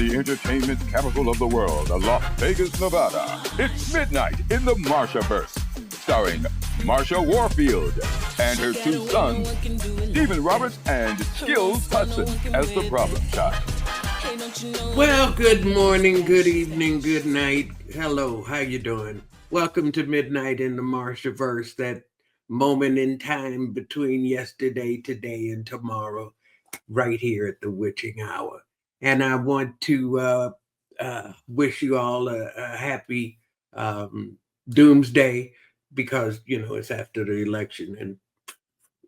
the entertainment capital of the world, Las Vegas, Nevada. It's midnight in the Marshaverse, starring Marsha Warfield and her two sons, Steven Roberts and Skills Hudson, as the problem child. Well, good morning, good evening, good night. Hello, how you doing? Welcome to Midnight in the Marshaverse, that moment in time between yesterday, today, and tomorrow, right here at the witching hour. And I want to wish you all a happy doomsday, because, it's after the election and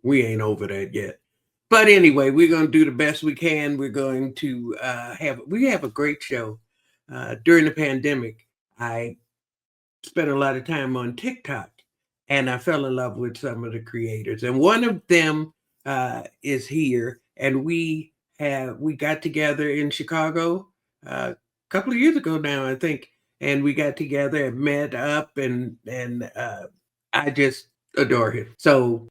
we ain't over that yet. But anyway, we're going to do the best we can. We're going to have a great show. During the pandemic, I spent a lot of time on TikTok, and I fell in love with some of the creators. And one of them is here, and we got together in Chicago a couple of years ago now, I think, and we got together and met up, and I just adore him. So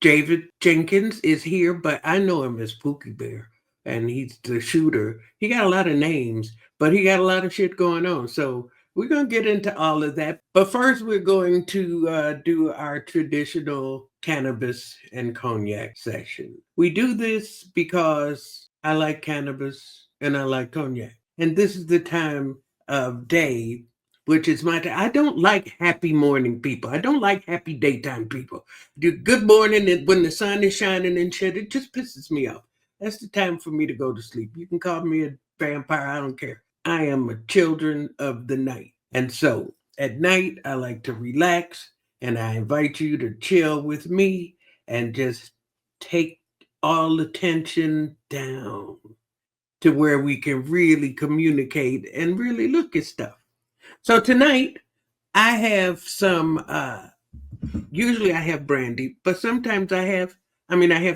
Jarvid Jenkins is here, but I know him as Pookie Bear, and he's the shooter. He got a lot of names, but he got a lot of shit going on. So we're going to get into all of that. But first, we're going to do our traditional cannabis and cognac session. We do this because I like cannabis and I like cognac. And this is the time of day, which is my time. I don't like happy morning people. I don't like happy daytime people. Do good morning, and when the sun is shining and shit, it just pisses me off. That's the time for me to go to sleep. You can call me a vampire. I don't care. I am a children of the night. And so at night, I like to relax, and I invite you to chill with me and just take all the tension down to where we can really communicate and really look at stuff. So tonight, I have some, usually I have brandy, but sometimes I have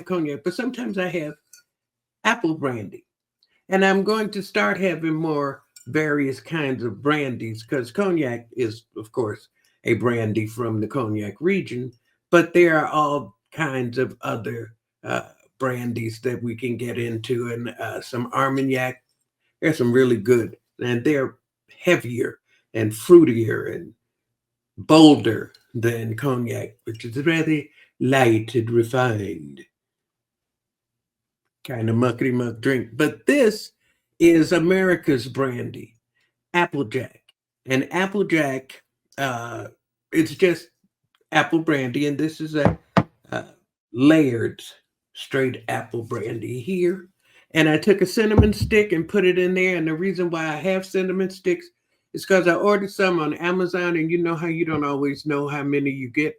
cognac, but sometimes I have apple brandy. And I'm going to start having more various kinds of brandies, because cognac is, of course, a brandy from the cognac region, but there are all kinds of other brandies that we can get into, and some Armagnac. There's some really good, and they're heavier and fruitier and bolder than cognac, which is rather light and refined kind of muckety muck drink. But this is America's brandy, Applejack. And Applejack, it's just apple brandy, and this is a layered straight apple brandy here. And I took a cinnamon stick and put it in there. And the reason why I have cinnamon sticks is because I ordered some on Amazon, and you know how you don't always know how many you get.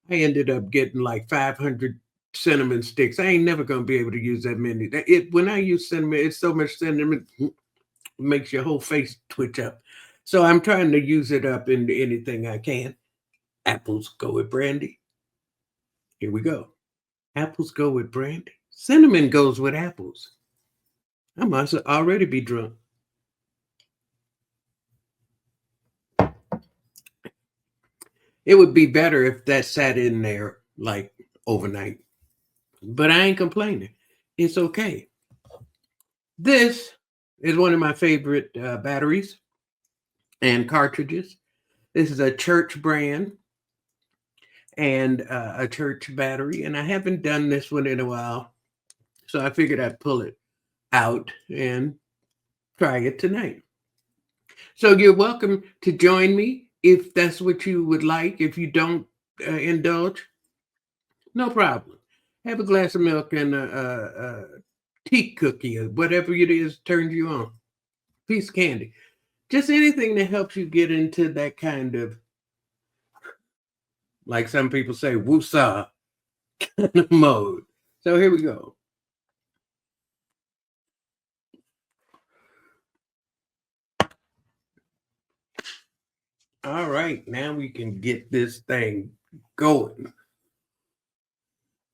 I ended up getting like 500 cinnamon sticks. I ain't never gonna be able to use that many. When I use cinnamon, it's so much cinnamon, it makes your whole face twitch up. So I'm trying to use it up into anything I can. Apples go with brandy. Here we go. Apples go with brandy. Cinnamon goes with apples. I must already be drunk. It would be better if that sat in there like overnight. But I ain't complaining. It's okay. This is one of my favorite batteries and cartridges. This is a Church brand and a Church battery. And I haven't done this one in a while, so I figured I'd pull it out and try it tonight. So you're welcome to join me if that's what you would like. If you don't indulge, no problem. Have a glass of milk and a tea cookie or whatever it is turns you on. Piece of candy. Just anything that helps you get into that kind of, like some people say, woosah kind of mode. So here we go. All right, now we can get this thing going.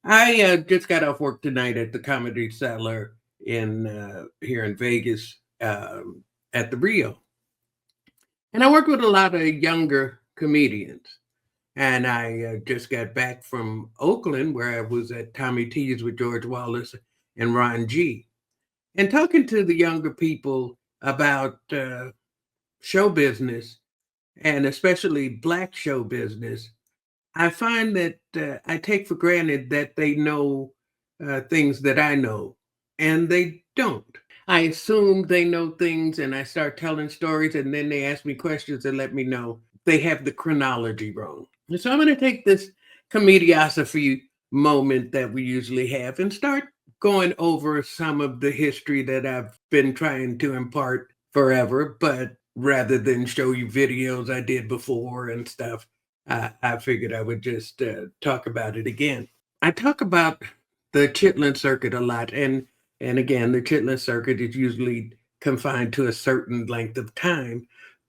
I just got off work tonight at the Comedy Cellar in here in Vegas at the Rio, and I work with a lot of younger comedians. And I just got back from Oakland, where I was at Tommy T's with George Wallace and Ron G. And talking to the younger people about show business, and especially Black show business, I find that I take for granted that they know things that I know, and they don't. I assume they know things, and I start telling stories, and then they ask me questions and let me know they have the chronology wrong. And so I'm going to take this comediosophy moment that we usually have and start going over some of the history that I've been trying to impart forever, but rather than show you videos I did before and stuff, I figured I would just talk about it again. I talk about the Chitlin Circuit a lot, and again, the Chitlin Circuit is usually confined to a certain length of time,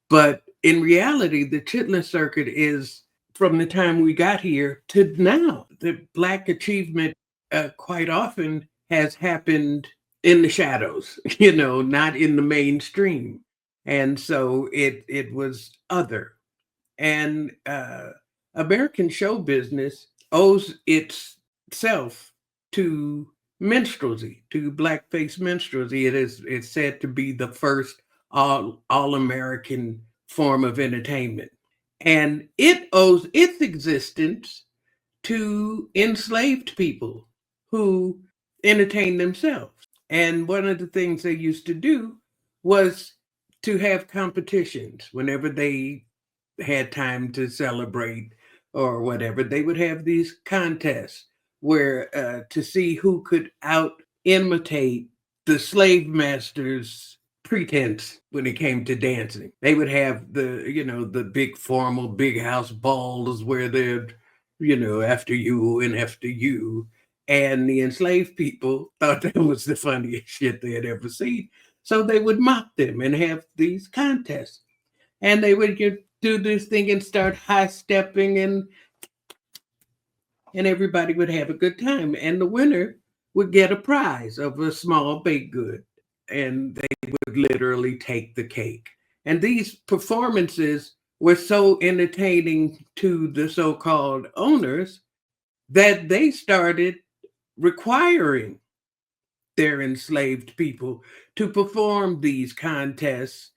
but in reality, the Chitlin Circuit is from the time we got here to now. The Black achievement quite often has happened in the shadows, not in the mainstream, and so it was other. And American show business owes itself to minstrelsy, to blackface minstrelsy. It's said to be the first all American form of entertainment, and it owes its existence to enslaved people who entertain themselves. And one of the things they used to do was to have competitions whenever they had time to celebrate or whatever. They would have these contests where to see who could out imitate the slave masters pretense when it came to dancing. They would have the big formal big house balls where they'd, after you and after you. And the enslaved people thought that was the funniest shit they had ever seen. So they would mock them and have these contests. And they would do this thing and start high stepping, and everybody would have a good time. And the winner would get a prize of a small baked good. And they would literally take the cake. And these performances were so entertaining to the so-called owners that they started requiring their enslaved people to perform these contests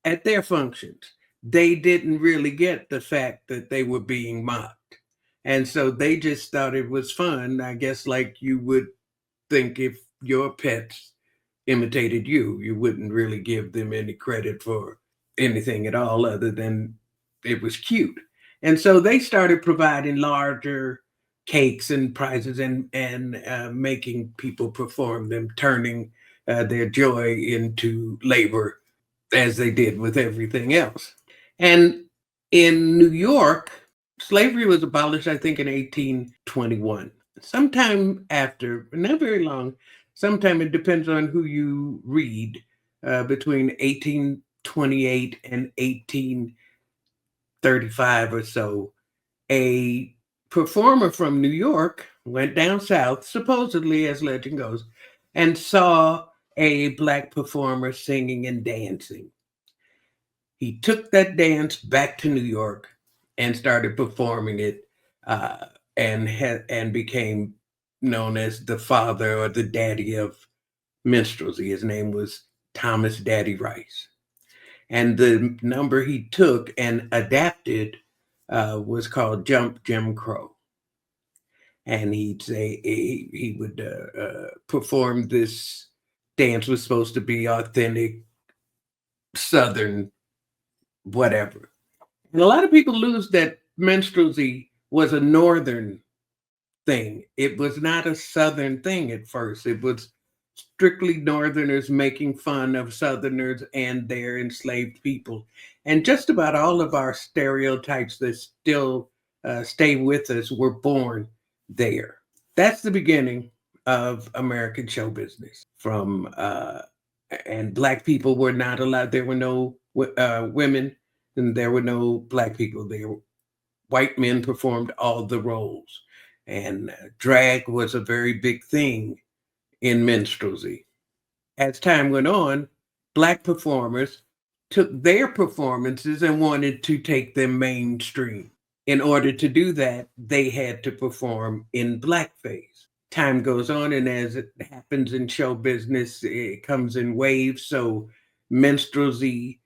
at their functions. They didn't really get the fact that they were being mocked. And so they just thought it was fun, I guess, like you would think if your pets imitated you. You wouldn't really give them any credit for anything at all other than it was cute. And so they started providing larger cakes and prizes and making people perform them, turning their joy into labor as they did with everything else. And in New York, slavery was abolished, I think, in 1821. Sometime after, not very long, sometime it depends on who you read, between 1828 and 1835 or so, a performer from New York went down south, supposedly, as legend goes, and saw a Black performer singing and dancing. He took that dance back to New York and started performing it, and became known as the father or the daddy of minstrelsy. His name was Thomas Daddy Rice. And the number he took and adapted was called Jump Jim Crow. And he'd say he would perform this dance was supposed to be authentic Southern whatever. And a lot of people lose that minstrelsy was a Northern thing. It was not a Southern thing at first. It was strictly Northerners making fun of Southerners and their enslaved people. And just about all of our stereotypes that still stay with us were born there. That's the beginning of American show business. And Black people were not allowed. There were no women, and there were no Black people. White men performed all the roles. And drag was a very big thing in minstrelsy. As time went on, Black performers took their performances and wanted to take them mainstream. In order to do that, they had to perform in blackface. Time goes on, and as it happens in show business, it comes in waves. So minstrelsy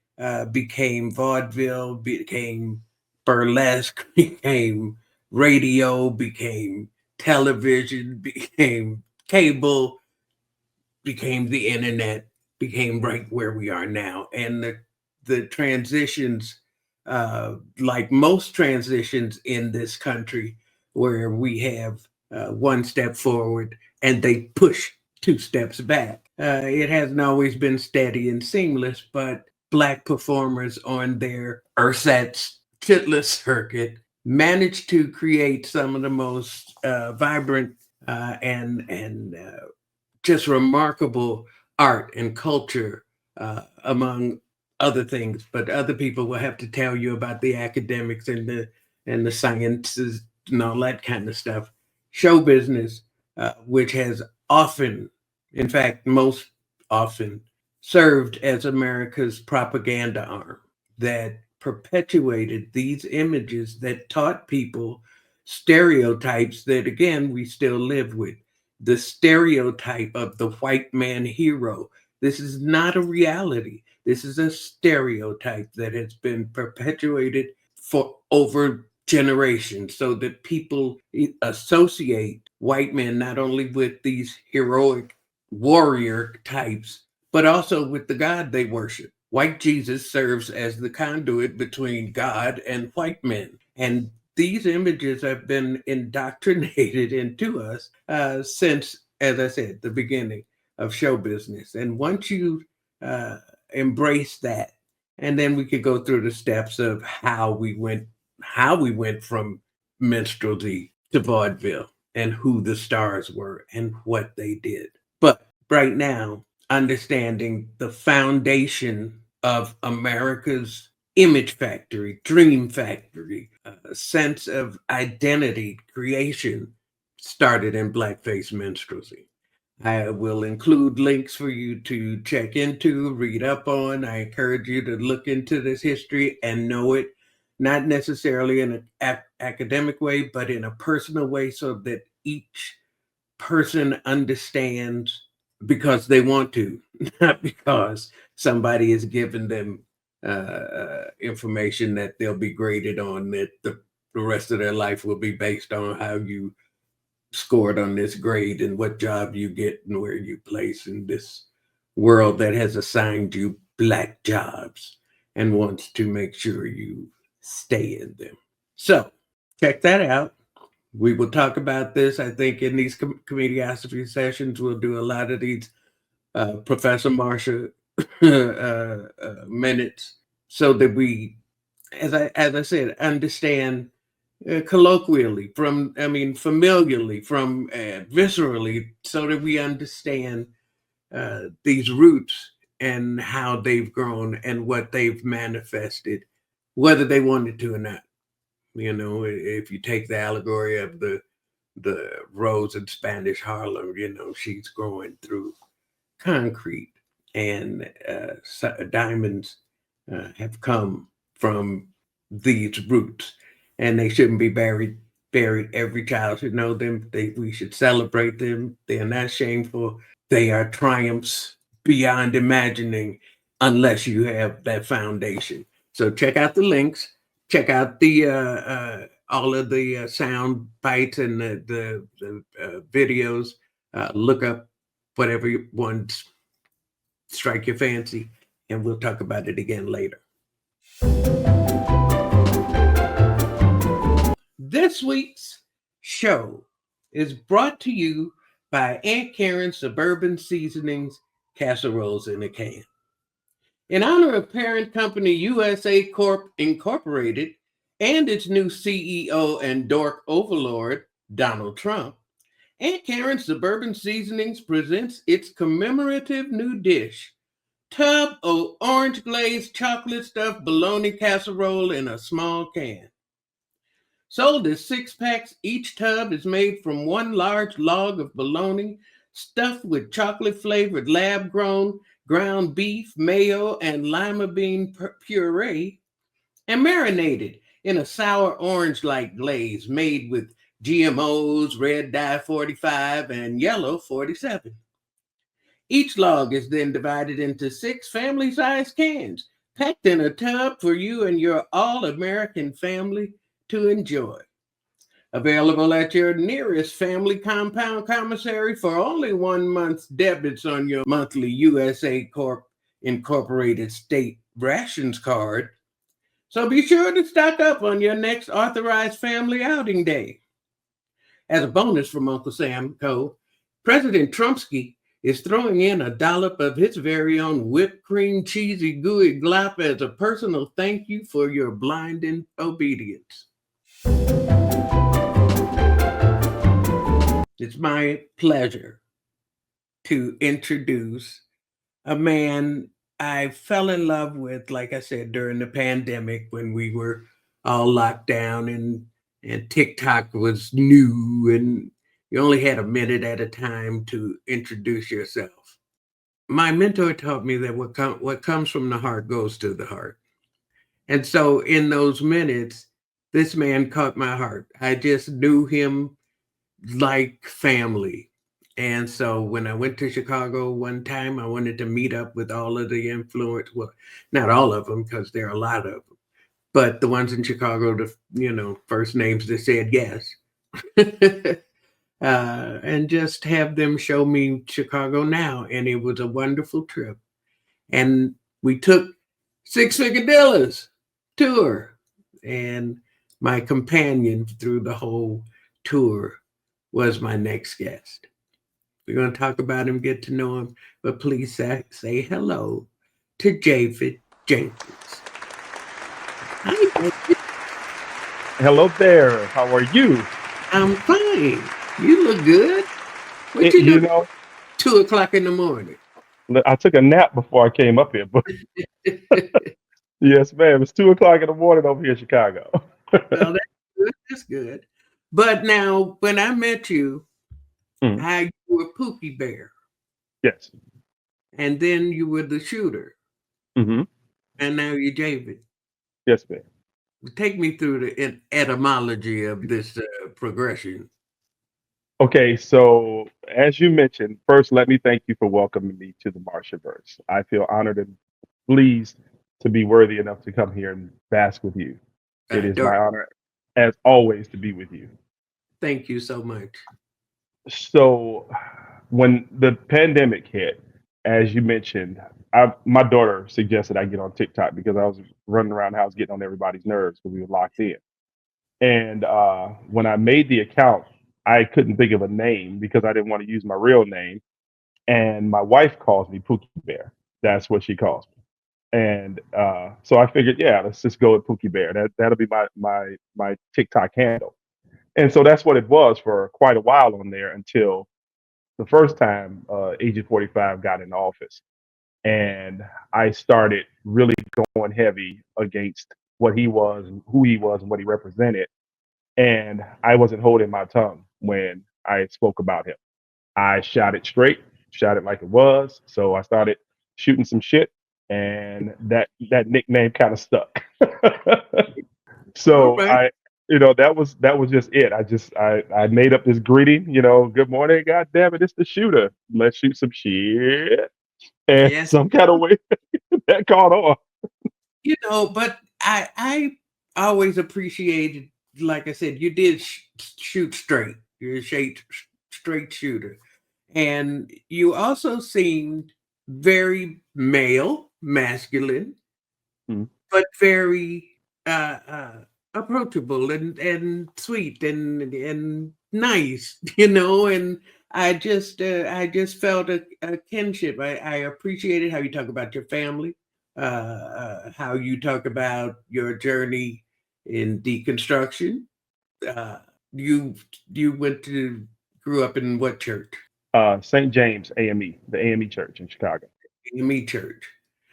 became vaudeville, became burlesque, became radio, became television, became cable, became the internet, became right where we are now. And the transitions, like most transitions in this country, where we have one step forward and they push two steps back. It hasn't always been steady and seamless, but Black performers on their ersatz shitless circuit managed to create some of the most vibrant and just remarkable art and culture, among other things. But other people will have to tell you about the academics and the sciences and all that kind of stuff. Show business, which has often, in fact, most often, served as America's propaganda arm that perpetuated these images that taught people stereotypes that, again, we still live with. The stereotype of the white man hero. This is not a reality. This is a stereotype that has been perpetuated for over generations so that people associate white men not only with these heroic warrior types, but also with the God they worship. White Jesus serves as the conduit between God and white men. And these images have been indoctrinated into us since, as I said, the beginning of show business. And once you embrace that, and then we could go through the steps of how we went from minstrelsy to vaudeville and who the stars were and what they did. But right now, understanding the foundation of America's image factory, dream factory, sense of identity creation started in blackface minstrelsy. I will include links for you to check into, read up on. I encourage you to look into this history and know it, not necessarily in an academic way, but in a personal way, so that each person understands because they want to, not because somebody has given them information that they'll be graded on, that the rest of their life will be based on how you scored on this grade and what job you get and where you place in this world that has assigned you black jobs and wants to make sure you stay in them. So check that out. We will talk about this, I think, in these comediography sessions. We'll do a lot of these Professor Marsha minutes, so that we, as I said, understand colloquially, familiarly, from viscerally, so that we understand these roots and how they've grown and what they've manifested, whether they wanted to or not. You know, if you take the allegory of the rose in Spanish Harlem, you know, she's growing through concrete, and diamonds have come from these roots, and they shouldn't be buried. Every child should know them. We should celebrate them. They are not shameful. They are triumphs beyond imagining, unless you have that foundation. So check out the links. Check out the all of the sound bites and the videos. Look up whatever ones strike your fancy, and we'll talk about it again later. This week's show is brought to you by Aunt Karen's Suburban Seasonings Casseroles in a Can. In honor of parent company USA Corp. Incorporated and its new CEO and dork overlord, Donald Trump, Aunt Karen's Suburban Seasonings presents its commemorative new dish, tub of orange glazed chocolate stuffed bologna casserole in a small can. Sold as 6-packs, each tub is made from one large log of bologna stuffed with chocolate-flavored lab-grown ground beef, mayo, and lima bean puree, and marinated in a sour orange-like glaze made with GMOs, red dye 45, and yellow 47. Each log is then divided into 6 family-sized cans, packed in a tub for you and your all-American family to enjoy. Available at your nearest family compound commissary for only 1 month's debits on your monthly USA Corp Incorporated state rations card. So be sure to stock up on your next authorized family outing day. As a bonus from Uncle Sam Co., President Trumpsky is throwing in a dollop of his very own whipped cream cheesy gooey glop as a personal thank you for your blinding obedience. It's my pleasure to introduce a man I fell in love with, like I said, during the pandemic when we were all locked down and TikTok was new and you only had a minute at a time to introduce yourself. My mentor taught me that what comes from the heart goes to the heart. And so in those minutes, this man caught my heart. I just knew him like family. And so when I went to Chicago one time, I wanted to meet up with all of the influence. Well, not all of them, because there are a lot of them, but the ones in Chicago, the first names that said yes. And just have them show me Chicago now. And it was a wonderful trip. And we took Six Figadillas tour. And my companion through the whole tour was my next guest. We're going to talk about him, get to know him, but please say hello to Javid Jenkins. Hi, David. Hello there. How are you? I'm fine. You look good. What you You doing? know, 2:00 in the morning. I took a nap before I came up here, but yes, ma'am. It's 2 o'clock in the morning over here in Chicago. Well, that's good. That's good. But now, when I met you, Mm, you were Pookie Bear, yes. and then you were the shooter, Hmm. and now you're Javid. Yes, ma'am. Take me through the etymology of this progression. Okay, so as you mentioned, first let me thank you for welcoming me to the Marshaverse. I feel honored and pleased to be worthy enough to come here and bask with you. It is Dirk, my honor, as always, to be with you. thank you so much. So when the pandemic hit, as you mentioned, my daughter suggested I get on TikTok because I was running around the house getting on everybody's nerves because we were locked in. And when I made the account, I couldn't think of a name because I didn't want to use my real name. And my wife calls me Pookie Bear. That's what she calls me. And so I figured, yeah, let's just go with Pookie Bear. That'll be my TikTok handle. And so that's what it was for quite a while on there until the first time Agent 45 got in office. And I started really going heavy against what he was, and who he was, and what he represented. And I wasn't holding my tongue when I spoke about him. I shot it straight, shot it like it was. So I started shooting some shit, and that nickname kind of stuck. All So right. that was just it. I made up this greeting, good morning, god damn it, it's the shooter. Let's shoot some shit. And Yes. some kind of way that caught on. But I always appreciated, like I said, you did shoot straight. You're a straight shooter. And you also seemed very male, masculine, Mm. but very approachable and sweet and nice, and I just felt a kinship. I appreciated how you talk about your family, how you talk about your journey in deconstruction. uh, you you grew up in what church? St. James AME, the AME Church in Chicago. Me church.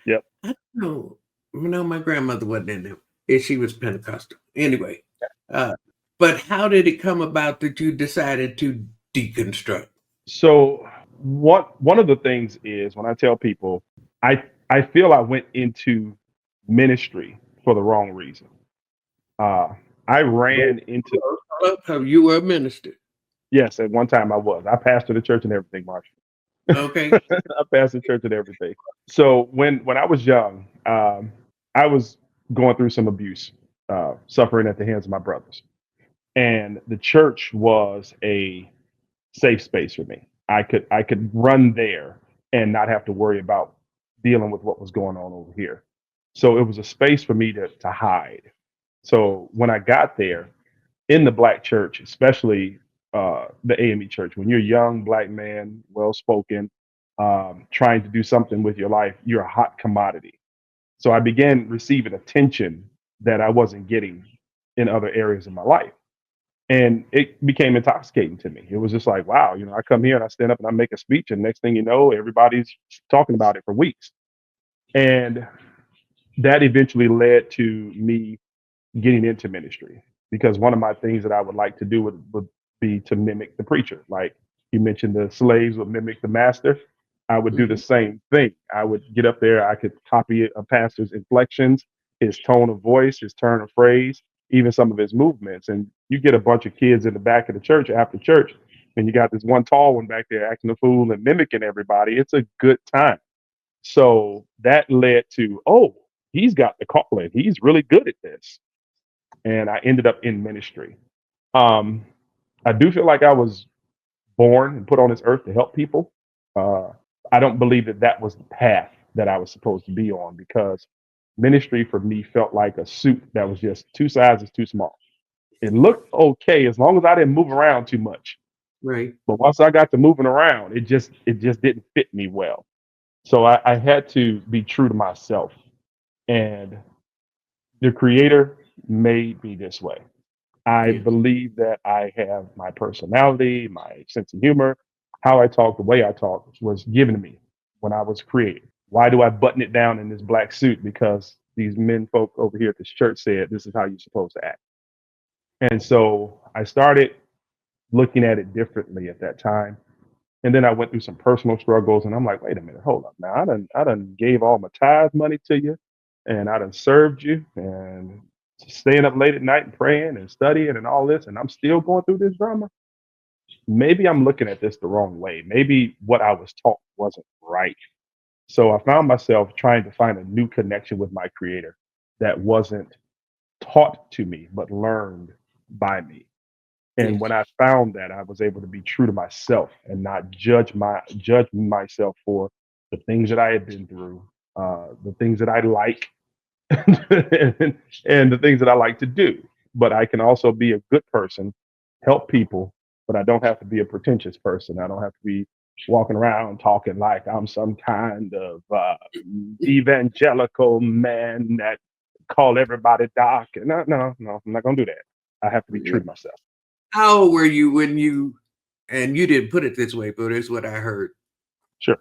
Yep. I don't know. No, my grandmother wasn't in them. Yeah, she was Pentecostal. Anyway, uh, but how did it come about that you decided to deconstruct? So what one of the things is when I tell people, I feel I went into ministry for the wrong reason. Uh, I ran into So you were a minister. yes, at one time I was. I pastored a church and everything, Marsha. Okay. I pastored church and everything. So when I was young, I was going through some abuse, suffering at the hands of my brothers, and the church was a safe space for me. I could run there and not have to worry about dealing with what was going on over here. So it was a space for me to hide. So when I got there in the black church, especially the AME church, when you're a young black man, well spoken, trying to do something with your life, you're a hot commodity. So I began receiving attention that I wasn't getting in other areas of my life. And it became intoxicating to me. It was just like, wow, I come here and I stand up and I make a speech, and next thing you know, everybody's talking about it for weeks. And that eventually led to me getting into ministry, because one of my things that I would like to do would be to mimic the preacher. Like you mentioned, the slaves would mimic the master. I would do the Mhm. same thing. I would get up there, I could copy a pastor's inflections, his tone of voice, his turn of phrase, even some of his movements. And you get a bunch of kids in the back of the church after church, and you got this one tall one back there acting a fool and mimicking everybody. It's a good time. So that led to, oh, he's got the calling. He's really good at this. And I ended up in ministry. Um, I do feel like I was born and put on this earth to help people. Uh, I don't believe that that was the path that I was supposed to be on, because ministry for me felt like a suit that was just two sizes too small. It looked okay as long as I didn't move around too much. Right. But once I got to moving around, it just didn't fit me well. So I had to be true to myself. And the creator made me this way. I Yes. believe that I have my personality, my sense of humor, how I talk, the way I talk was given to me when I was created. Why do I button it down in this black suit? Because these men folk over here at this church said this is how you're supposed to act. And so I started looking at it differently at that time. And then I went through some personal struggles, and I'm like, wait a minute, hold up. Now I done gave all my tithe money to you, and I done served you, and staying up late at night and praying and studying and all this, and I'm still going through this drama. Maybe I'm looking at this the wrong way. Maybe what I was taught wasn't right. So I found myself trying to find a new connection with my creator that wasn't taught to me, but learned by me. And Yes. when I found that, I was able to be true to myself and not judge myself for the things that I had been through, the things that I like, and the things that I like to do. But I can also be a good person, help people, but I don't have to be a pretentious person. I don't have to be walking around talking like I'm some kind of evangelical man that call everybody doc. No, no, no, I'm not gonna do that. I have to be true to myself. How old were you when you, and you didn't put it this way, but it's what I heard, Sure.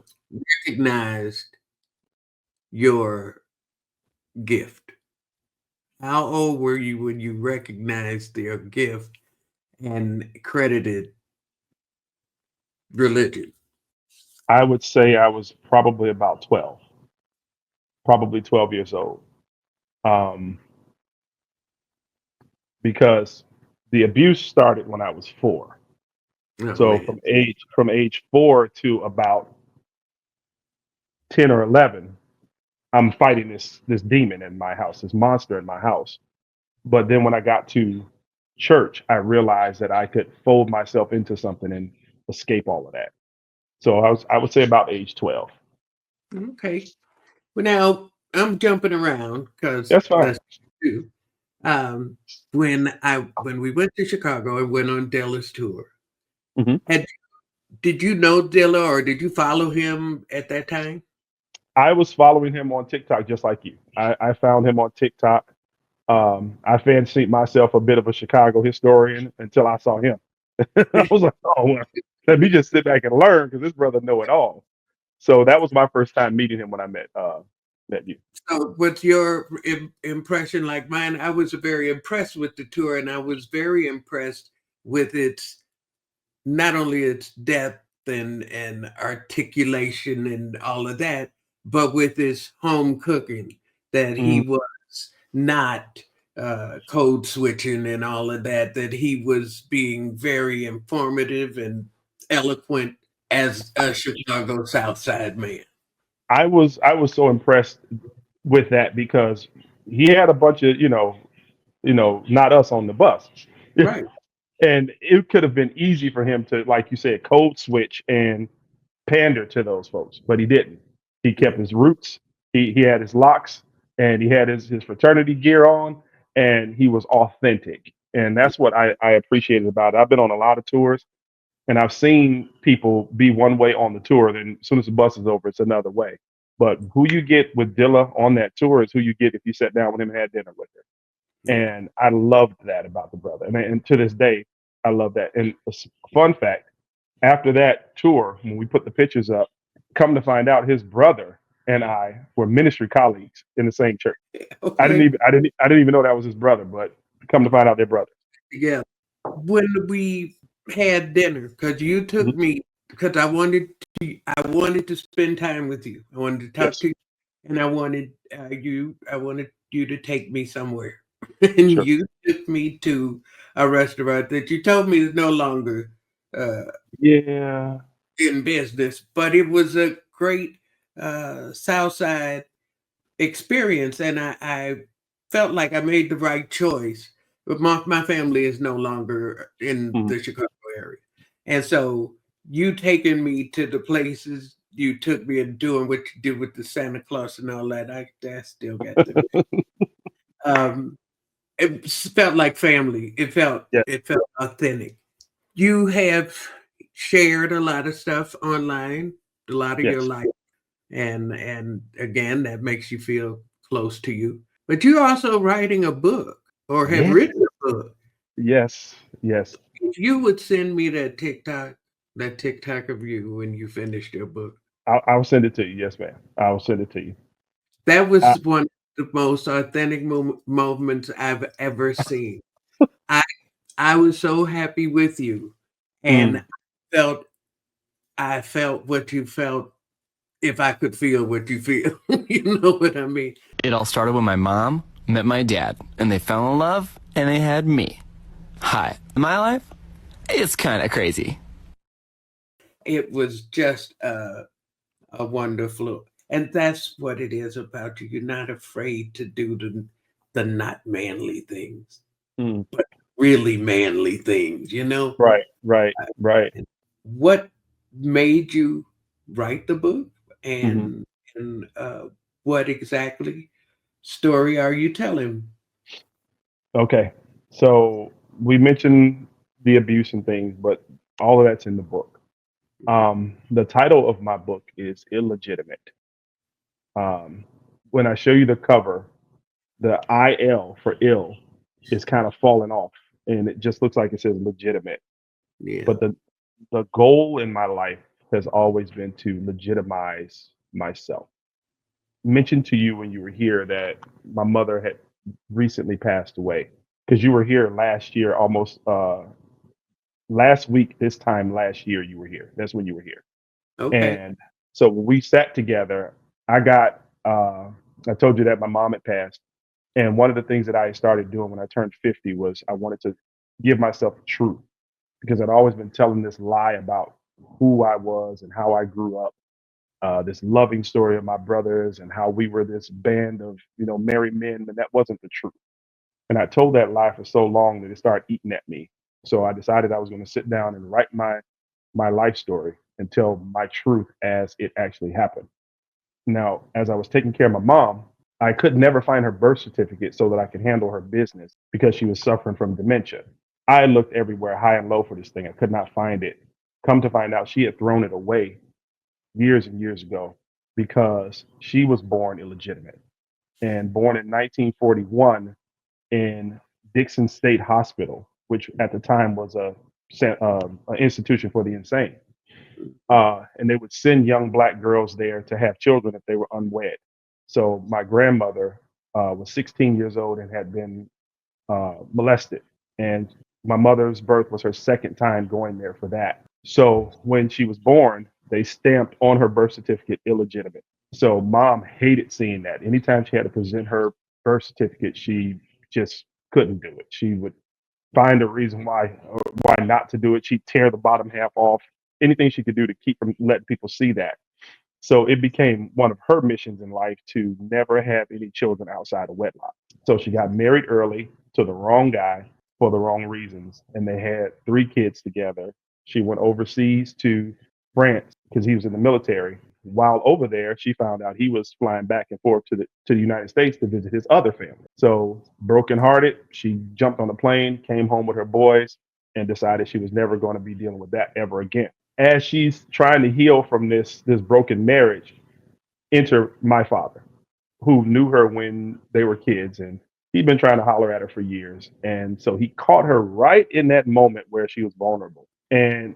recognized your gift? How old were you when you recognized your gift and credited religion? I would say I was probably about 12, probably 12 years old. Um, because the abuse started when I was 4. Oh So man. from age 4 to about 10 or 11, I'm fighting this demon in my house, this monster in my house. But then when I got to church, I realized that I could fold myself into something and escape all of that. So I would say about age 12. Okay. Well, now I'm jumping around because That's fine. that's true. Um, when we went to Chicago and went on Della's tour, Mhm. had did you know Dilla or did you follow him at that time? I was following him on TikTok just like you. I found him on TikTok. I fancied myself a bit of a Chicago historian until I saw him. I was like, oh, well, let me just sit back and learn because this brother know it all. So that was my first time meeting him when I met you. So, what's your impression like mine? I was very impressed with the tour, and I was very impressed with its not only its depth and articulation and all of that, but with his home cooking, that he Mm, was not code switching and all of that, that he was being very informative and eloquent as a Chicago South Side man. I was so impressed with that because he had a bunch of not us on the bus. Right. And it could have been easy for him to, like you said, code switch and pander to those folks, but he didn't. He kept his roots. He had his locks and he had his fraternity gear on, and he was authentic. And that's what I appreciated about it. I've been on a lot of tours, and I've seen people be one way on the tour, then as soon as the bus is over, it's another way. But who you get with Dilla on that tour is who you get if you sat down with him and had dinner with him. And I loved that about the brother. And to this day, I love that. And a fun fact, after that tour, when we put the pictures up, come to find out his brother and I were ministry colleagues in the same church. Okay. I didn't even know that was his brother, but come to find out they're brothers. Yeah. When we had dinner, because you took me, because I wanted to spend time with you. I wanted to talk to you, and I wanted you to take me somewhere. And you took me to a restaurant that you told me is no longer in business, but it was a great Southside experience, and I felt like I made the right choice. But my family is no longer in the Chicago area, and so you taking me to the places you took me and doing what you did with the Santa Claus and all that, I still got to. It felt like family. It felt authentic. You have shared a lot of stuff online, a lot of your life, and again, that makes you feel close to you. But you're also writing a book or have written a book. Yes. If you would send me that TikTok of you when you finished your book. I'll send it to you. Yes, ma'am. I'll send it to you. That was one of the most authentic moments I've ever seen. I was so happy with you, and I felt what you felt. If I could feel what you feel, you know what I mean? It all started when my mom met my dad, and they fell in love, and they had me. Hi, my life? It's kind of crazy. It was just a wonderful, and that's what it is about you. You're not afraid to do the not manly things, but really manly things, you know? Right. What made you write the book, and what exactly story are you telling? Okay. So we mentioned the abuse and things, but all of that's in the book. The title of my book is Illegitimate. When I show you the cover, the IL for ill is kind of falling off, and it just looks like it says legitimate. Yeah. But the goal in my life has always been to legitimize myself. Mentioned to you when you were here that my mother had recently passed away, because you were here last year, almost last week, this time last year, you were here. That's when you were here. Okay. And so when we sat together, I told you that my mom had passed. And one of the things that I started doing when I turned 50 was I wanted to give myself the truth, because I'd always been telling this lie about who I was and how I grew up. This loving story of my brothers and how we were this band of, merry men, and that wasn't the truth. And I told that lie for so long that it started eating at me. So I decided I was going to sit down and write my life story and tell my truth as it actually happened. Now, as I was taking care of my mom, I could never find her birth certificate so that I could handle her business because she was suffering from dementia. I looked everywhere, high and low, for this thing. I could not find it. Come to find out, she had thrown it away years and years ago because she was born illegitimate and born in 1941 in Dixon State Hospital, which at the time was an institution for the insane. And they would send young Black girls there to have children if they were unwed. So my grandmother was 16 years old and had been molested. And my mother's birth was her second time going there for that. So when she was born, they stamped on her birth certificate illegitimate. So mom hated seeing that. Anytime she had to present her birth certificate, she just couldn't do it. She would find a reason why not to do it. She'd tear the bottom half off. anything she could do to keep from letting people see that. So it became one of her missions in life to never have any children outside of wedlock. So she got married early to the wrong guy for the wrong reasons, and they had 3 kids together. She went overseas to France because he was in the military. While over there, she found out he was flying back and forth to the United States to visit his other family. So brokenhearted, she jumped on a plane, came home with her boys, and decided she was never going to be dealing with that ever again. As she's trying to heal from this broken marriage, enter my father, who knew her when they were kids, and he'd been trying to holler at her for years. And so he caught her right in that moment where she was vulnerable. And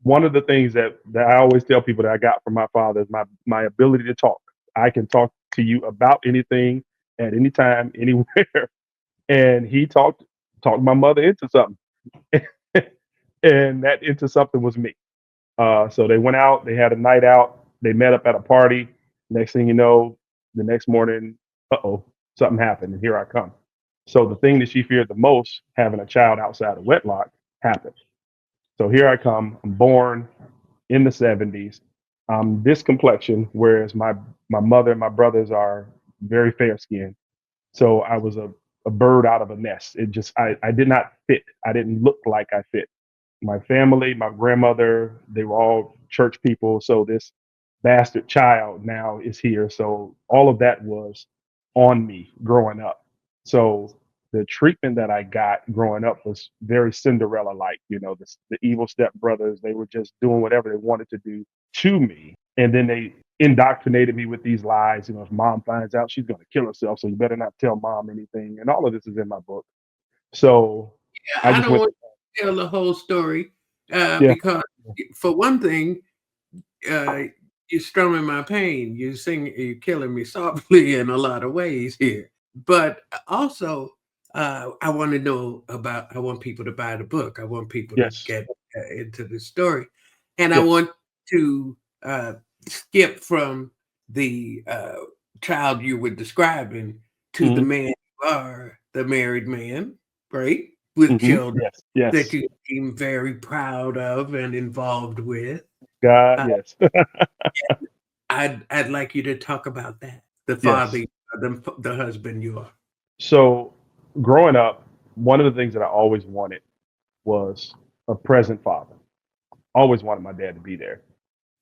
one of the things that I always tell people that I got from my father is my ability to talk. I can talk to you about anything at any time, anywhere. And he talked my mother into something. And that into something was me. So they went out, they had a night out, they met up at a party. Next thing you know, the next morning, something happened, and here I come. So the thing that she feared the most, having a child outside of wedlock, happened. So here I come. I'm born in the 70s. This complexion, whereas my mother and my brothers are very fair skinned. So I was a bird out of a nest. It just I did not fit. I didn't look like I fit. My family, my grandmother, they were all church people. So this bastard child now is here. So all of that was on me growing up. So the treatment that I got growing up was very Cinderella like. The evil stepbrothers, they were just doing whatever they wanted to do to me. And then they indoctrinated me with these lies. If mom finds out, she's going to kill herself. So you better not tell mom anything. And all of this is in my book. So I I just don't went, want to tell the whole story yeah, because, for one thing, you're strumming my pain. You're killing me softly in a lot of ways here. But also, I want to know about. I want people to buy the book. I want people to yes, get into the story, and I yes. want to skip from the child you were describing to the Hmm. man you are, the married man, right, with Hmm. children Yes, that yes. you seem very proud of and involved with. God, Uh, yes. I'd like you to talk about that. The Yes. father, the husband you are. So growing up, one of the things that I always wanted was a present father. Always wanted my dad to be there.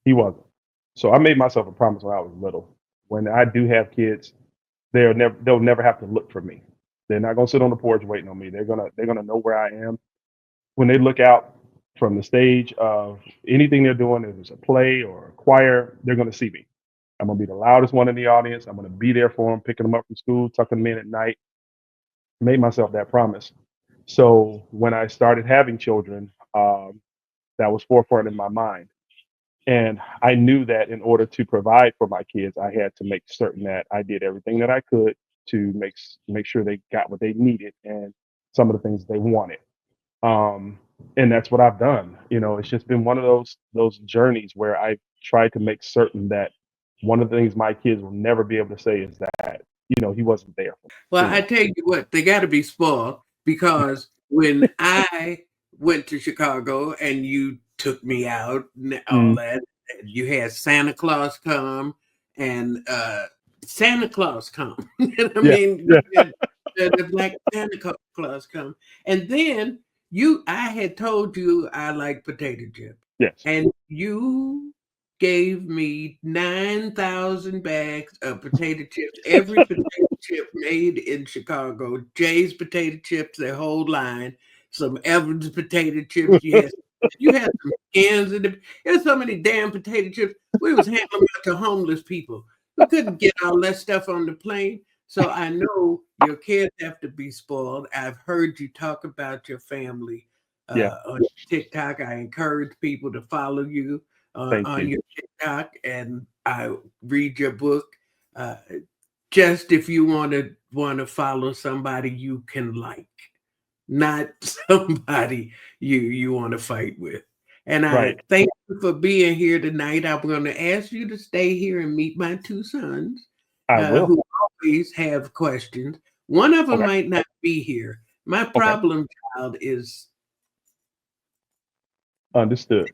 He wasn't. So I made myself a promise when I was little. When I do have kids, they'll never have to look for me. They're not gonna sit on the porch waiting on me. They're gonna know where I am. When they look out from the stage of anything they're doing, if it's a play or a choir, they're gonna see me. I'm gonna be the loudest one in the audience. I'm gonna be there for them, picking them up from school, tucking them in at night. Made myself that promise. So when I started having children, that was forefront in my mind. And I knew that in order to provide for my kids, I had to make certain that I did everything that I could to make sure they got what they needed and some of the things they wanted. Um, and that's what I've done. It's just been one of those journeys where I tried to make certain that one of the things my kids will never be able to say is that he wasn't there for Well, me. I tell you what, they got to be spoiled because when I went to Chicago and you took me out and all Mm, that, you had Santa Claus come and Santa Claus come. I yeah, mean, yeah, you had the Black Santa Claus come, and then I had told you I like potato chips, yes. and you gave me 9,000 bags of potato chips, every potato chip made in Chicago, Jay's potato chips, their whole line, some Evans potato chips. You had some cans of there's so many damn potato chips. We was handing them out to homeless people. We couldn't get all that stuff on the plane. So I know your kids have to be spoiled. I've heard you talk about your family Yeah, on TikTok. I encourage people to follow you thank on you. your TikTok, and I read your book. Uh, just if you want to follow somebody you can like, not somebody you want to fight with. And I Right. thank you for being here tonight. I'm going to ask you to stay here and meet my 2 sons, I will. who always have questions. One of them Okay. might not be here. My Okay. problem child is Understood.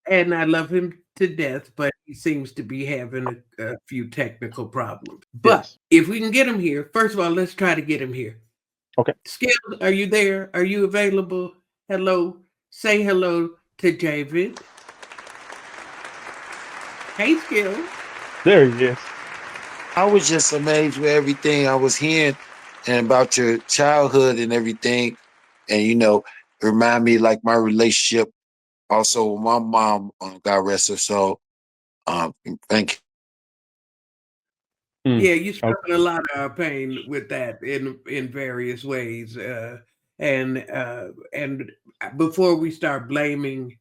And I love him to death, but he seems to be having a few technical problems. But Yes. if we can get him here, first of all, let's try to get him here. Okay. Skills, are you there? Are you available? Hello. Say hello to Javid. Hey, Skills. There he is. I was just amazed with everything I was hearing and about your childhood and everything. And, it remind me like my relationship also with my mom, God rest her soul. Thank Mm, Yeah, you spent okay. a lot of our pain with that in various ways. And before we start blaming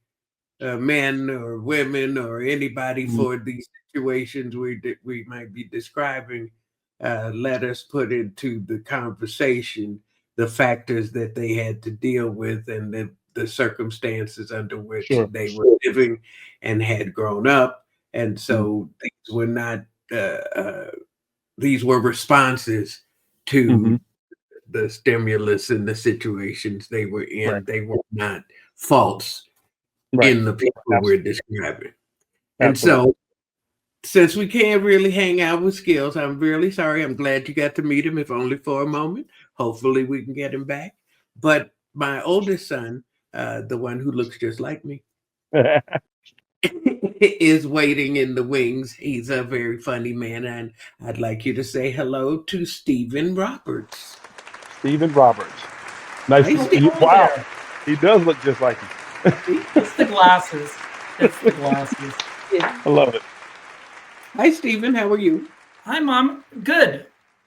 men or women or anybody Mhm. for these situations we might be describing, let us put into the conversation the factors that they had to deal with and the circumstances under which Sure. they were living and had grown up. And Mm, so these were not, these were responses mhm. to the stimulus and the situations they were Right. in. They were not faults Right. in the people we're Absolutely. describing. And Absolutely. so, since we can't really hang out with Skills, I'm really sorry. I'm glad you got to meet him, if only for a moment. Hopefully, we can get him back. But my oldest son, the one who looks just like me, is waiting in the wings. He's a very funny man, and I'd like you to say hello to Steven Roberts. Steven Roberts. Nice Hi, to Steve. you. Hello Wow. there. He does look just like you. It's the glasses. It's the glasses. Yeah. I love it. Hi, Steven. How are you? Hi, Mom. Good.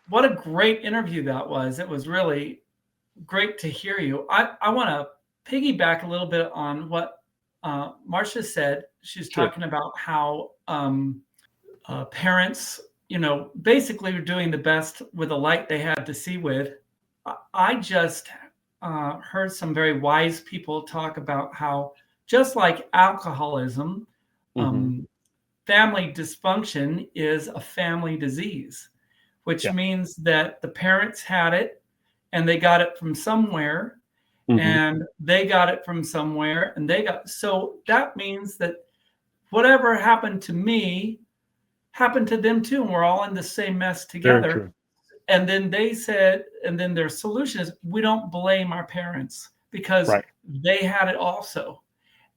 What a great interview that was. It was really great to hear you. I want to piggyback a little bit on what Marsha said. She's Sure. talking about how parents, basically were doing the best with the light they had to see with. I just heard some very wise people talk about how, just like alcoholism, Mhm. family dysfunction is a family disease, which Yeah. means that the parents had it and they got it from somewhere, Mhm. and they got it from somewhere, and so that means that whatever happened to me happened to them too, and we're all in the same mess Very together. true. And then they said, and then their solution is, we don't blame our parents because Right. they had it also.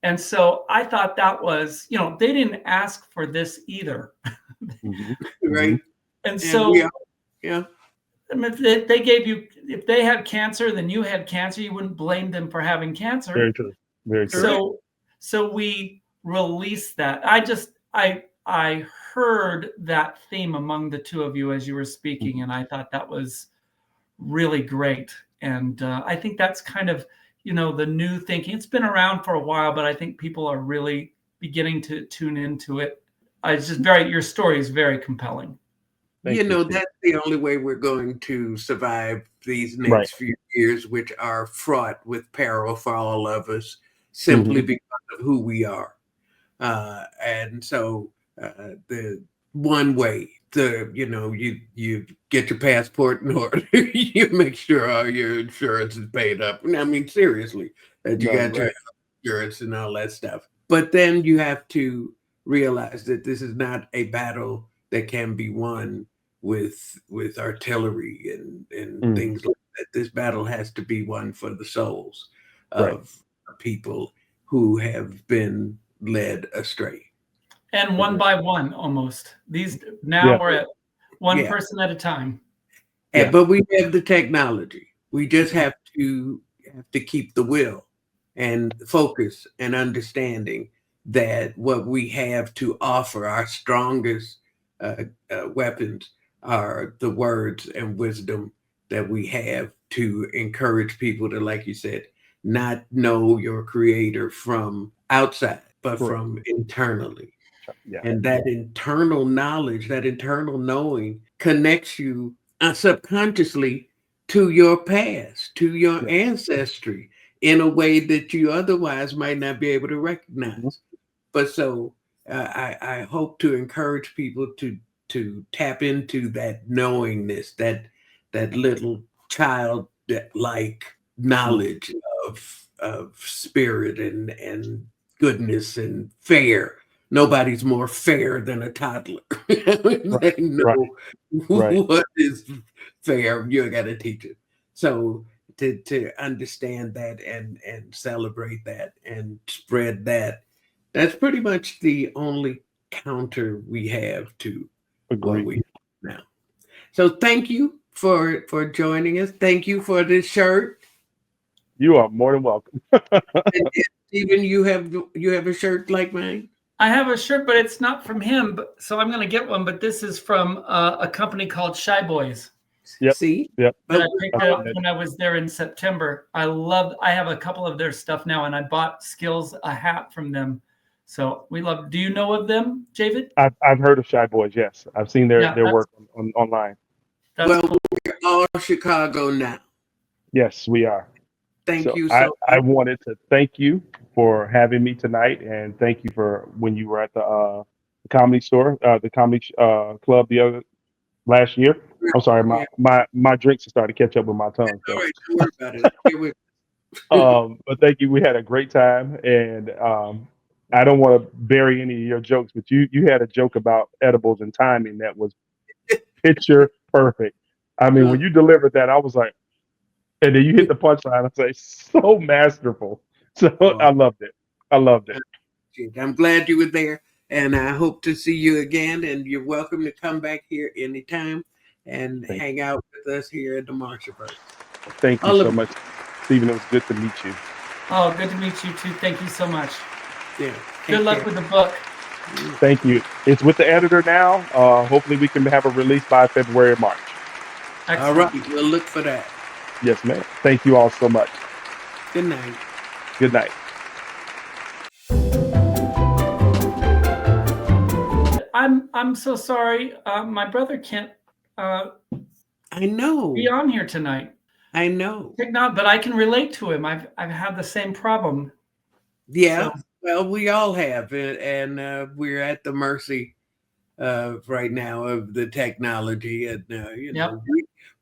And so I thought that was, they didn't ask for this either. Mhm. Right. Mhm. And And so yeah. I mean, if they had cancer, then you had cancer, you wouldn't blame them for having cancer. Very true. Very true. Correct. So we release that. I heard that theme among the two of you as you were speaking, and I thought that was really great. And I think that's kind of, the new thinking. It's been around for a while, but I think people are really beginning to tune into it. Your story is very compelling. Thank you, Steve. That's the only way we're going to survive these Right. next few years, which are fraught with peril for all of us, simply Mhm. because of who we are. And so the one way you get your passport in order, you make sure all your insurance is paid up. I mean, seriously, that you No, got your right. insurance and all that stuff. But then you have to realize that this is not a battle that can be won with artillery and Mm. things like that. This battle has to be won for the souls Right. of people who have been led astray. And one Mhm. by one, almost. Now Yeah. we're at one Yeah. person at a time. Yeah. But we have the technology. We just have to keep the will and focus and understanding that what we have to offer, our strongest weapons, are the words and wisdom that we have to encourage people to, like you said, not know your creator from outside, but Correct. from internally. Yeah. And that internal knowledge, that internal knowing connects you subconsciously to your past, to your Yeah. ancestry in a way that you otherwise might not be able to Mhm. recognize. But so I hope to encourage people to tap into that knowingness, that little child like Mhm. knowledge spirit and goodness and fair. Nobody's more fair than a toddler. They know what is fair. You got to teach it. So to understand that and celebrate that and spread that, that's pretty much the only counter we have to what we have now. So thank you for joining us. Thank you for this shirt. You are more than welcome. And Stephen, you have a shirt like mine? I have a shirt, but it's not from him. So I'm going to get one. But this is from a company called Shy Boys. Yep. See? Yep. That I picked up when I was there in September. I have a couple of their stuff now, and I bought Skills a hat from them. So we love. Do you know of them, Javid? I've heard of Shy Boys. Yes, I've seen their work online. Well, we're all Chicago now. Yes, we are. Thank you. I wanted to thank you for having me tonight, and thank you for when you were at the comedy store, the comedy club last year. I'm sorry, my drinks are starting to catch up with my tongue. So. All right, don't worry about it. But thank you. We had a great time, and I don't want to bury any of your jokes, but you had a joke about edibles and timing that was picture perfect. I mean, when you delivered that, I was like, and then you hit the punchline. I say, so masterful. So I loved it. I'm glad you were there, and I hope to see you again. And you're welcome to come back here anytime and hang out with us here at the Marshaverse. Thank you so much, Stephen. It was good to meet you. Oh, good to meet you too. Thank you so much. Yeah. Good luck with the book. Thank you. It's with the editor now. Hopefully we can have a release by February or March. Excellent. All right. We'll look for that. Yes, ma'am. Thank you all so much. Good night. Good night. I'm so sorry. My brother can't I know. be on here tonight. I know. But I can relate to him. I've had the same problem. Yeah. So. Well, we all have, and we're at the mercy right now of the technology, and you know,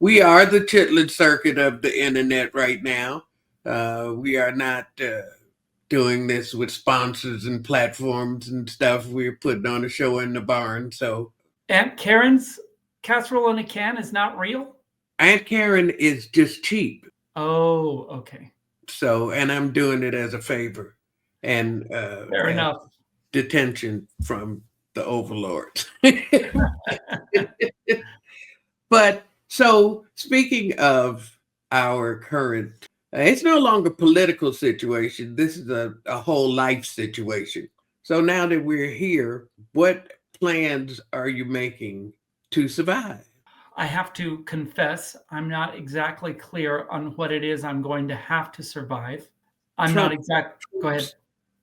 we are the chitlin circuit of the internet right now. We are not doing this with sponsors and platforms and stuff. We're putting on a show in the barn. So Aunt Karen's casserole in a can is not real? Aunt Karen is just cheap. Oh, okay. So, and I'm doing it as a favor. And fair enough. Detention from the overlords. But so speaking of our current, it's no longer political situation. This is a whole life situation. So now that we're here, what plans are you making to survive? I have to confess, I'm not exactly clear on what it is I'm going to have to survive. Go ahead.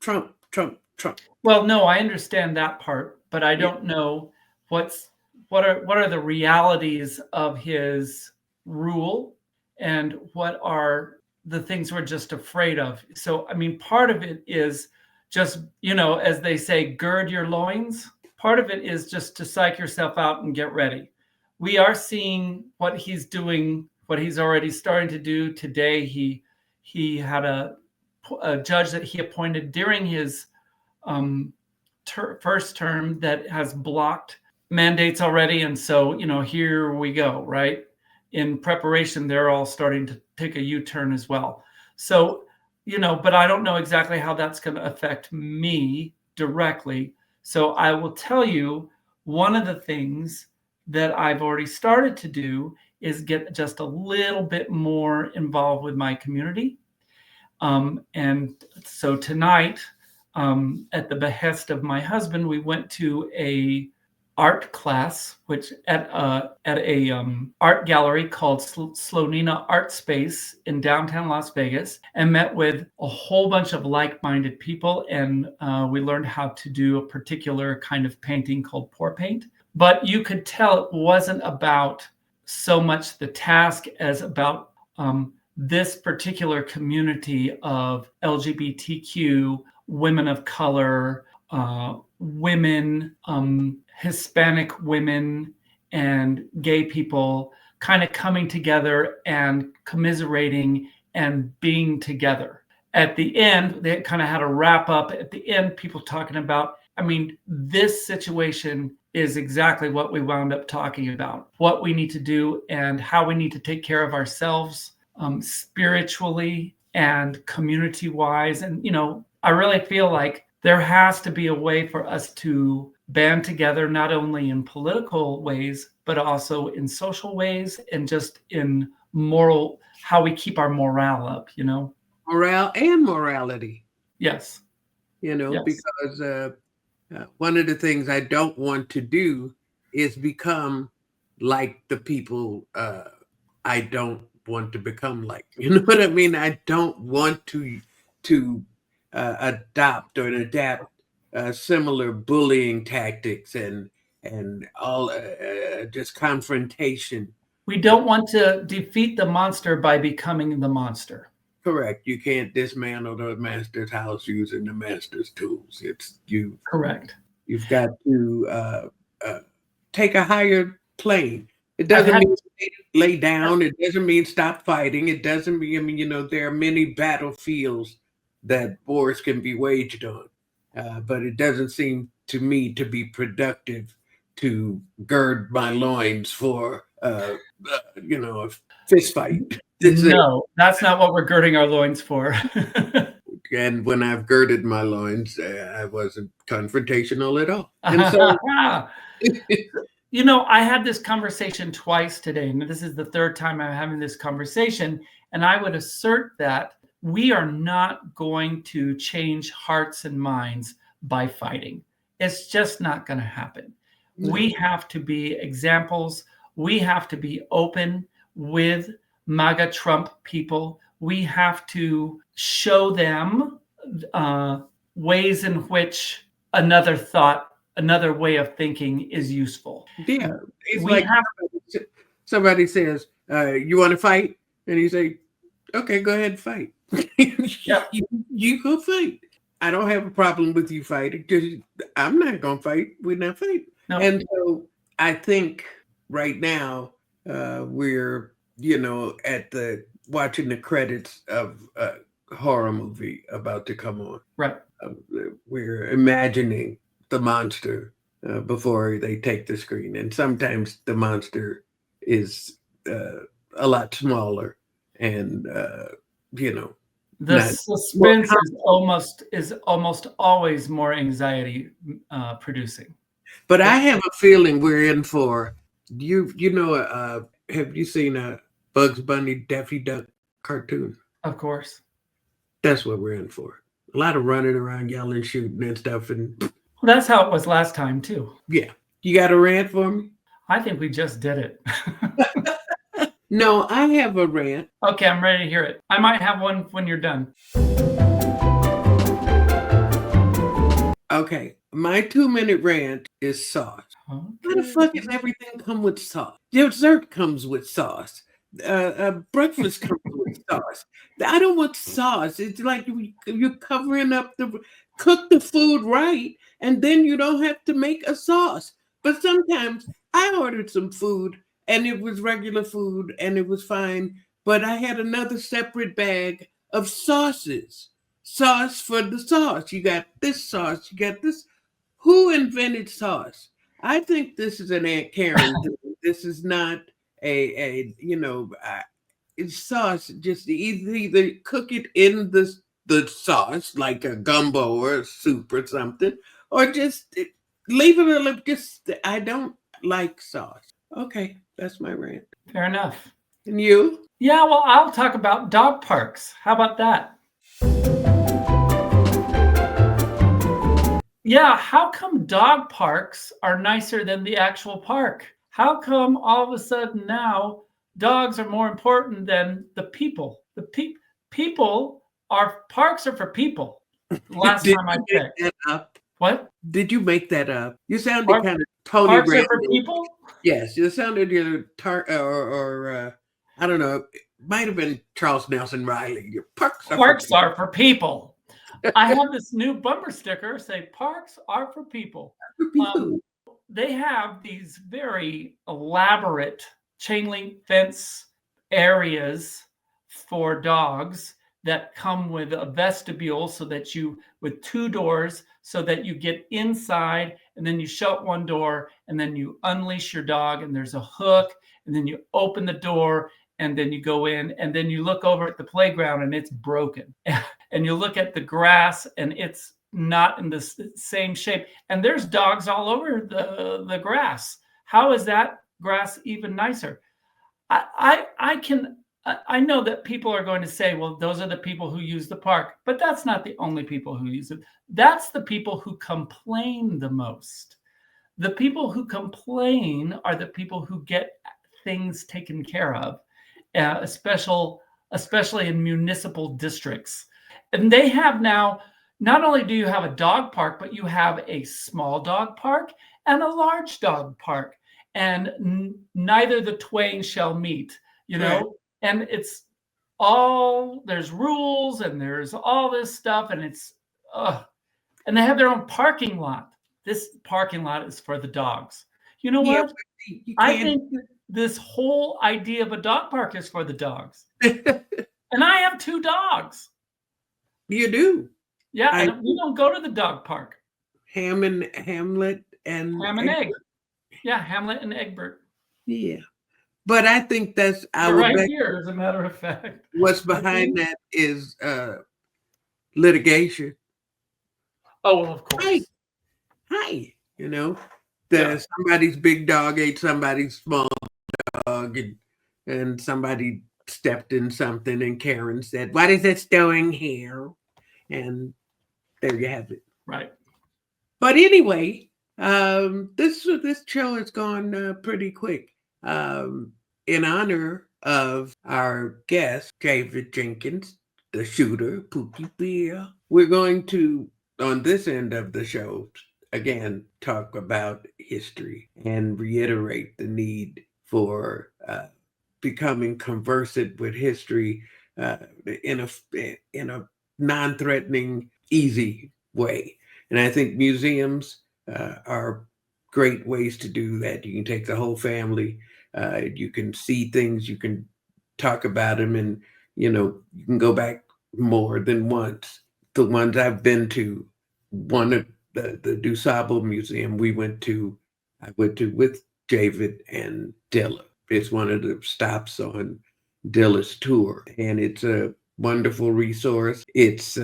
Trump. Well, no, I understand that part, but I don't know what are the realities of his rule and what are the things we're just afraid of. So, I mean, part of it is just, as they say, gird your loins. Part of it is just to psych yourself out and get ready. We are seeing what he's doing, what he's already starting to do today. He had a judge that he appointed during his first term that has blocked mandates already. And so, here we go, right? In preparation, they're all starting to take a U-turn as well. So, but I don't know exactly how that's going to affect me directly. So I will tell you, one of the things that I've already started to do is get just a little bit more involved with my community. And so tonight, at the behest of my husband, we went to a art class, which at a art gallery called Slonina Art Space in downtown Las Vegas, and met with a whole bunch of like-minded people. And we learned how to do a particular kind of painting called pour paint. But you could tell it wasn't about so much the task as about this particular community of LGBTQ, women of color, women, Hispanic women, and gay people kind of coming together and commiserating and being together. at the end, they kind of had a wrap up at the end, people talking about, I mean, this situation is exactly what we wound up talking about, what we need to do and how we need to take care of ourselves spiritually and community wise. And, you know, I really feel like there has to be a way for us to band together, not only in political ways, but also in social ways and just in moral, how we keep our morale up, you know? Morale and morality. Yes. You know, Yes. because one of the things I don't want to do is become like the people I don't want to become like. You know what I mean? I don't want to adopt or adapt similar bullying tactics and all just confrontation. We don't want to defeat the monster by becoming the monster. Correct. You can't dismantle the master's house using the master's tools. It's you. Correct. You've got to take a higher plane. It doesn't mean lay down. It doesn't mean stop fighting. It doesn't mean, I mean, you know, there are many battlefields that wars can be waged on. But it doesn't seem to me to be productive to gird my loins for, you know, a fist fight. No, that's not what we're girding our loins for. And when I've girded my loins, I wasn't confrontational at all. And so, you know, I had this conversation twice today, and this is the third time I'm having this conversation. And I would assert that we are not going to change hearts and minds by fighting. It's just not going to happen. No. We have to be examples. We have to be open with MAGA Trump people. We have to show them ways in which another thought, another way of thinking is useful. Yeah. It's like somebody says, you want to fight? And you say, okay, go ahead and fight. Yeah. You go fight. I don't have a problem with you fighting. Just, I'm not going to fight. We're not fighting. No. And so I think right now we're, you know, at the watching the credits of a horror movie about to come on. Right. We're imagining the monster before they take the screen. And sometimes the monster is a lot smaller and, you know. The suspense is almost always more anxiety producing. But I have a feeling we're in for, you know, have you seen a Bugs Bunny Daffy Duck cartoon? Of course. That's what we're in for. A lot of running around, yelling, shooting and stuff. And well, that's how it was last time too. Yeah. You got a rant for me? I think we just did it. No, I have a rant. Okay, I'm ready to hear it. I might have one when you're done. Okay, my 2-minute rant is sauce. Okay. How the fuck does everything come with sauce? Dessert comes with sauce. Breakfast comes with sauce. I don't want sauce. It's like you're covering up cook the food right, and then you don't have to make a sauce. But sometimes I ordered some food, and it was regular food, and it was fine. But I had another separate bag of sauces. Sauce for the sauce. You got this sauce. You got this. Who invented sauce? I think this is an Aunt Karen thing. This is not a you know, it's sauce. Just either cook it in the sauce like a gumbo or a soup or something, or just leave it alone. Just I don't like sauce. Okay, that's my rant. Fair enough. And you? Yeah, well, I'll talk about dog parks. How about that? Yeah, how come dog parks are nicer than the actual park? How come all of a sudden now dogs are more important than the people? The parks are for people. Last time I checked. What? Did you make that up? You sounded kind of Tony Parks are for people? Yes, you sounded or I don't know. It might have been Charles Nelson Riley. Your parks are for people. I have this new bumper sticker say parks are for people. They have these very elaborate chain link fence areas for dogs that come with a vestibule so that with 2 doors so that you get inside and then you shut one door and then you unleash your dog and there's a hook and then you open the door and then you go in and then you look over at the playground and it's broken. And you look at the grass and it's not in the same shape. And there's dogs all over the grass. How is that grass even nicer? I know that people are going to say, well, those are the people who use the park, but that's not the only people who use it. That's the people who complain the most. The people who complain are the people who get things taken care of, especially in municipal districts. And they have now, not only do you have a dog park, but you have a small dog park and a large dog park. And neither the twain shall meet, you know? Right. And it's all, there's rules and there's all this stuff and it's, and they have their own parking lot. This parking lot is for the dogs. You know what? I think this whole idea of a dog park is for the dogs. And I have 2 dogs. You do? Yeah, and we don't go to the dog park. Hamlet and Ham and Egg. Yeah, Hamlet and Egbert. Yeah. But I think that's here, as a matter of fact. What's behind that is litigation. Oh, well, of course. Hi. You know, somebody's big dog ate somebody's small dog, and somebody stepped in something, and Karen said, "What is it doing here?" And there you have it. Right. But anyway, this show has gone pretty quick. In honor of our guest, Jarvid Jenkins, the shooter, Pookie Bear, we're going to, on this end of the show, again, talk about history and reiterate the need for becoming conversant with history in a non-threatening, easy way. And I think museums are great ways to do that. You can take the whole family. You can see things, you can talk about them, and you can go back more than once. The ones I've been to, one of the DuSable Museum I went to with Javid and Dilla. It's one of the stops on Dilla's tour, and it's a wonderful resource. It's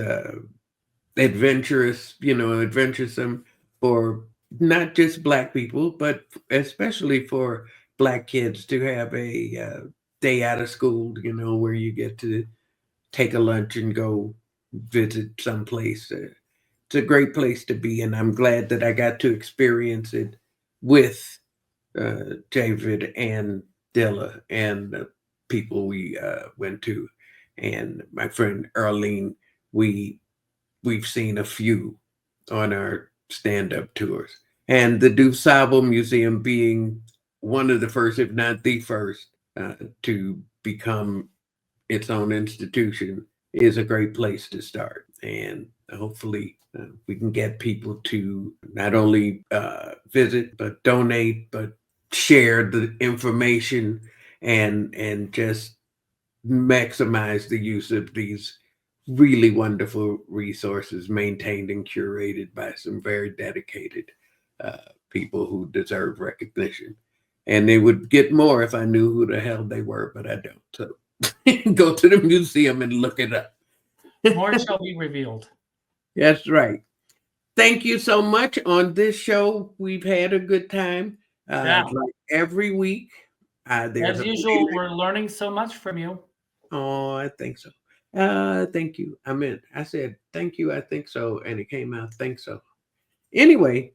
adventuresome for not just Black people, but especially for Black kids to have a day out of school, where you get to take a lunch and go visit someplace. It's a great place to be, and I'm glad that I got to experience it with Javid and Dilla and the people we went to, and my friend Arlene. We've seen a few on our stand-up tours, and the DuSable Museum being one of the first, if not the first, to become its own institution is a great place to start. And hopefully we can get people to not only visit, but donate, but share the information and just maximize the use of these really wonderful resources maintained and curated by some very dedicated people who deserve recognition. And they would get more if I knew who the hell they were, but I don't. So go to the museum and look it up. More shall be revealed. That's right. Thank you so much. On this show, we've had a good time. Like every week. As usual, we're learning so much from you. Oh, I think so. Thank you. I said, thank you, I think so. And it came out, think so. Anyway,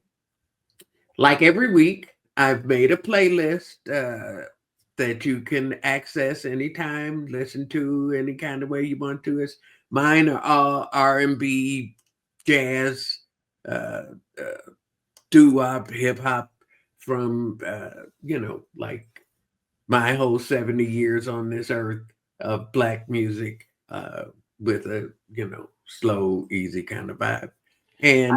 like every week, I've made a playlist that you can access anytime, listen to any kind of way you want to. Mine are all R&B, jazz, doo-wop, hip-hop from, like my whole 70 years on this earth of Black music with a, slow, easy kind of vibe. And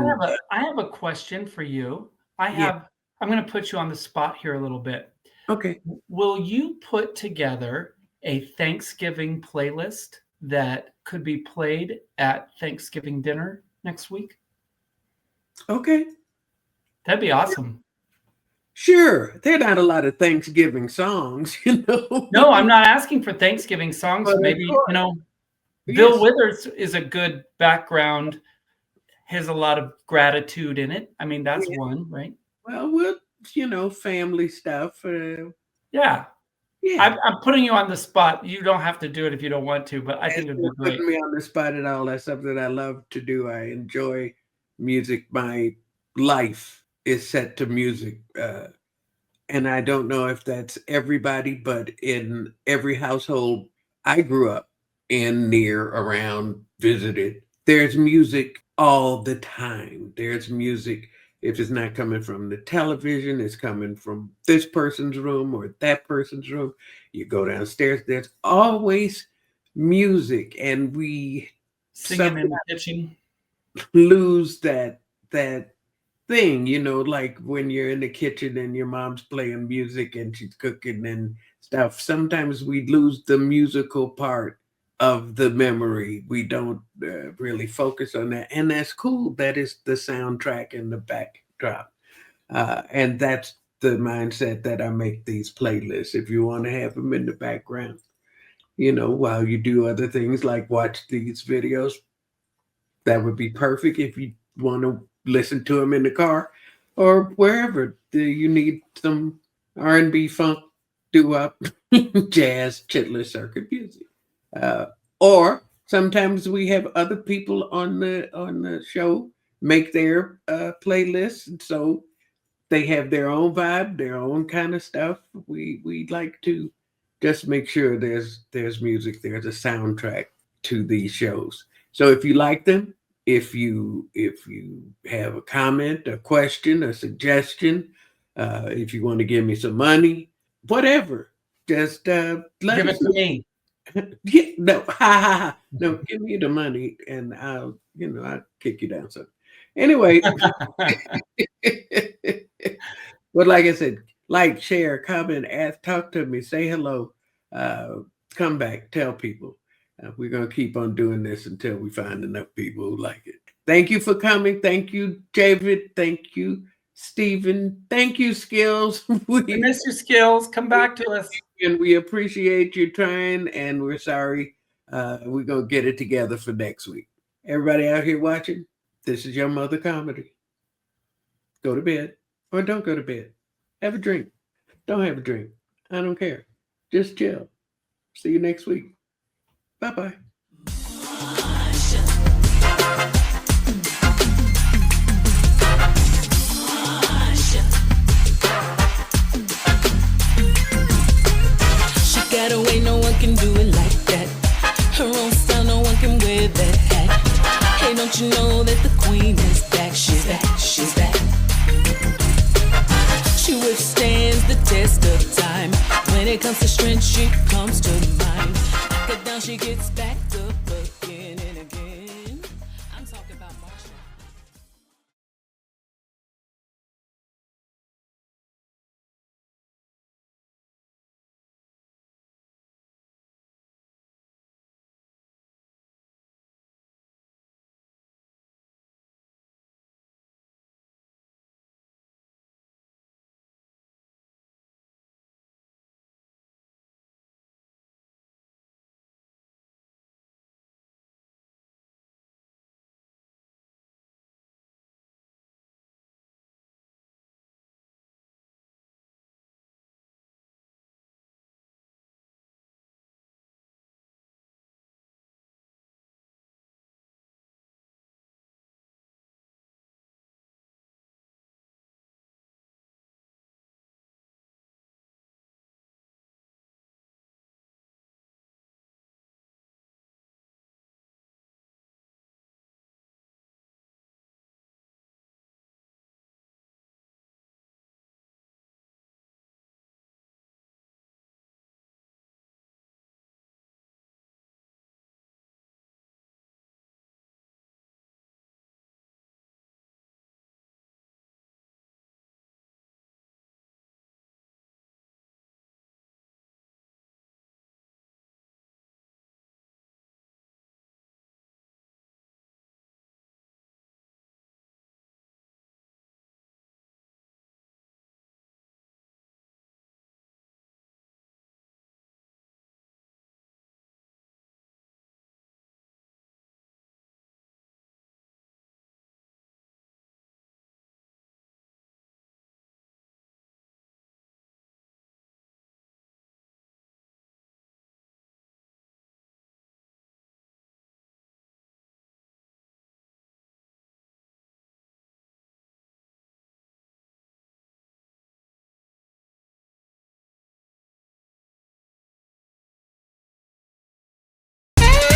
I have a question for you. I'm going to put you on the spot here a little bit. Okay. Will you put together a Thanksgiving playlist that could be played at Thanksgiving dinner next week? Okay. That'd be awesome. Sure. There are not a lot of Thanksgiving songs, you know. No, I'm not asking for Thanksgiving songs. But of Maybe, course. you know, Bill Yes. Withers is a good background. Has a lot of gratitude in it. I mean, that's Yeah. one, right? Well, you know, family stuff. Yeah. Yeah. I'm putting you on the spot. You don't have to do it if you don't want to, but I think it'd be great. Putting me on the spot at all. That's something I love to do. I enjoy music. My life is set to music. And I don't know if that's everybody, but in every household I grew up in, near, around, visited, there's music all the time. There's music. If it's not coming from the television, it's coming from this person's room or that person's room. You go downstairs, there's always music, and we Singing in the kitchen. lose that thing, you know, like when you're in the kitchen and your mom's playing music and she's cooking and stuff. Sometimes we lose the musical part of the memory. We don't really focus on that, and that's cool. That is the soundtrack and the backdrop, and that's the mindset that I make these playlists. If you want to have them in the background, you know, while you do other things like watch these videos, that would be perfect. If you want to listen to them in the car or wherever you need some R&B, funk, doo-wop, jazz, chitless circuit music. Or sometimes we have other people on the show make their playlists, and so they have their own vibe, their own kind of stuff. We like to just make sure there's music, there's a soundtrack to these shows. So if you like them, if you have a comment, a question, a suggestion, if you want to give me some money, whatever, just let Give us it to know. me. Yeah, no, no, give me the money and I'll kick you down. So anyway, but like I said, like, share, comment, ask, talk to me, say hello, come back, tell people. We're going to keep on doing this until we find enough people who like it. Thank you for coming. Thank you, Javid. Thank you, Stephen. Thank you, Skills. We miss your skills. Come back to us. And we appreciate you trying, and we're sorry. We're going to get it together for next week. Everybody out here watching, this is your mother comedy. Go to bed or don't go to bed. Have a drink. Don't have a drink. I don't care. Just chill. See you next week. Bye-bye. She got away, no one can do it like that. Her own style, no one can wear that hat. Hey, don't you know that the queen is back? She's back, she's back. She withstands the test of time. When it comes to strength, she comes to mind. Knock her down, she gets back.